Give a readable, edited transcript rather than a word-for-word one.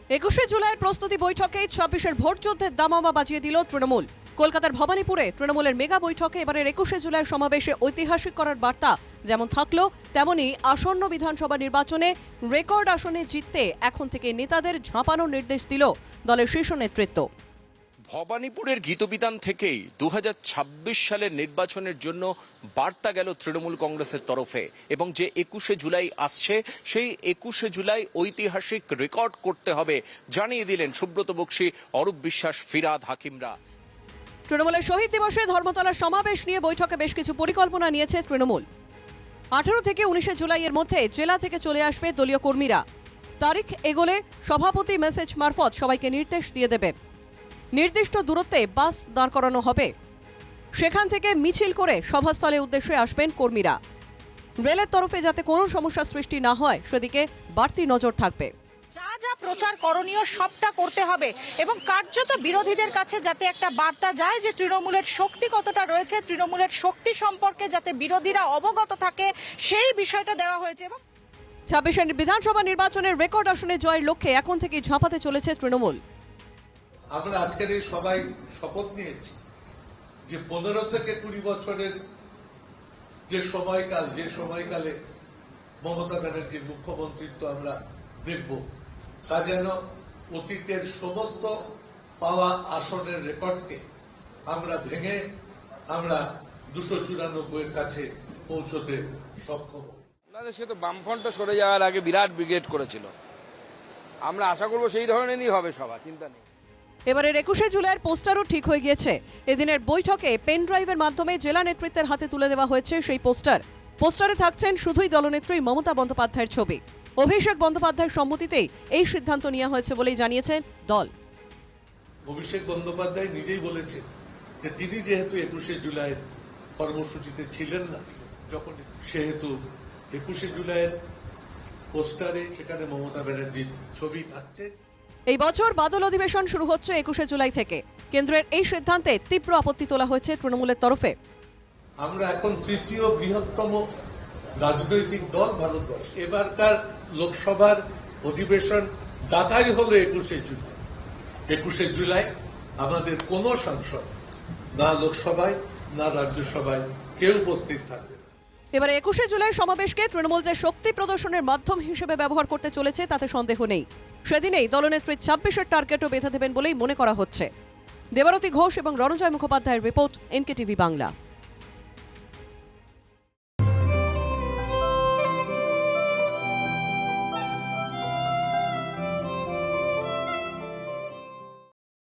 21শে জুলাইয়ের প্রস্তুতি বৈঠকে 26-এর ভোট যুদ্ধের দামামা বাজিয়ে দিল তৃণমূল। কলকাতার ভবানীপুরে তৃণমূলের মেগা বৈঠকে এবারের 21শে জুলাই সমাবেশে ঐতিহাসিক করার বার্তা যেমন থাকলো, তেমনি আসন্ন বিধানসভা নির্বাচনে রেকর্ড আসনে জিততে এখন থেকে নেতাদের ঝাঁপানোর নির্দেশ দিল দলের শীর্ষ নেতৃত্ব। ভবানীপুরের গীতবিতান থেকেই 2026 সালের নির্বাচনের জন্য বার্তা গেল তৃণমূল কংগ্রেসের তরফে, এবং যে 21শে জুলাই আসছে সেই 21শে জুলাই ঐতিহাসিক রেকর্ড করতে হবে জানিয়ে দিলেন সুব্রত বক্সী, অরূপ বিশ্বাস, ফিরাদ হাকিমরা। তৃণমূলের শহীদ দিবসে ধর্মতলার সমাবেশ নিয়ে বৈঠকে বেশ কিছু পরিকল্পনা নিয়েছে তৃণমূল। 18 থেকে 19শে জুলাইয়ের মধ্যে জেলা থেকে চলে আসবে দলীয় কর্মীরা। তারিখ এগোলে সভাপতি মেসেজ মারফত সবাইকে নির্দেশ দিয়ে দেবেন। নির্দিষ্ট দূরত্বে বাস দাঁড় করানো হবে, সেখান থেকে মিছিল করে সভাস্থলের উদ্দেশ্যে আসবেন কর্মীরা। রেলের তরফে যাতে কোনো সমস্যা সৃষ্টি না হয় সেদিকে বাড়তি নজর থাকবে। যা যা প্রচার করণীয় সবটা করতে হবে এবং কার্যত বিরোধীদের কাছে যাতে একটা বার্তা যায় যে তৃণমূলের শক্তি কতটা রয়েছে, তৃণমূলের শক্তি সম্পর্কে যাতে বিরোধীরা অবগত থাকে, সেই বিষয়টা দেওয়া হয়েছে। এবং 26-এর বিধানসভা নির্বাচনের রেকর্ড আসনে জয়ের লক্ষ্যে এখন থেকেই ঝাঁপাতে চলেছে তৃণমূল। আমরা আজকের এই সবাই শপথ নিয়েছি যে 15 থেকে 20 বছরের যে সময়কালে মমতা ব্যানার্জির মুখ্যমন্ত্রিত্ব আমরা দেখব, তা যেন অতীতের সমস্ত পাওয়া আসনের রেকর্ডকে আমরা ভেঙে আমরা 294-এর কাছে পৌঁছতে সক্ষম হই। সে তো বামফ্রন্ট সরে যাওয়ার আগে বিরাট ব্রিগেড করেছিল, আমরা আশা করব সেই ধরনেরই হবে সভা, চিন্তা নেই। এবারের 21শে জুলাইয়ের পোস্টারও ঠিক হয়ে গিয়েছে। এদিনের বৈঠকে পেন ড্রাইভের মাধ্যমে জেলা নেতৃত্বের হাতে তুলে দেওয়া হয়েছে সেই পোস্টারে থাকছেন শুধুই দলনেত্রী মমতা বন্দ্যোপাধ্যায়ের ছবি। অভিষেক বন্দ্যোপাধ্যায়ের সম্মতিতেই এই সিদ্ধান্ত নেওয়া হয়েছে বলেই জানিয়েছেন দল। অভিষেক বন্দ্যোপাধ্যায় নিজেই বলেছেন যে তিনি যেহেতু 21শে জুলাইয়ের কর্মসূচিতে ছিলেন না, যখন সেহেতু 21শে জুলাইয়ের পোস্টারে সেখানে মমতা ব্যানার্জির ছবি থাকছে। এই বছর বাদল অধিবেশন শুরু হচ্ছে 21শে জুলাই থেকে। কেন্দ্রের এই সিদ্ধান্তে তীব্র আপত্তি তোলা হয়েছে তৃণমূলের তরফে। আমরা এখন তৃতীয় বৃহত্তম রাজনৈতিক দল ভারতবর্ষ। এবারকার লোকসভার অধিবেশন ডাকাই হলো 21শে জুলাই। 21শে জুলাই আমাদের কোন সাংসদ না লোকসভায় না রাজ্যসভায় কেউ উপস্থিত থাকবে। এবারে 21শে জুলাই সমাবেশকে তৃণমূল যে শক্তি প্রদর্শনের মাধ্যম হিসেবে ব্যবহার করতে চলেছে তাতে সন্দেহ নেই। সেদিনেই দলনেত্রী 26-এর টার্গেটও বেঁধে দেবেন বলেই মনে করা হচ্ছে। দেবারতী ঘোষ এবং রণজয় মুখোপাধ্যায়ের রিপোর্ট, এনকেটিভি বাংলা।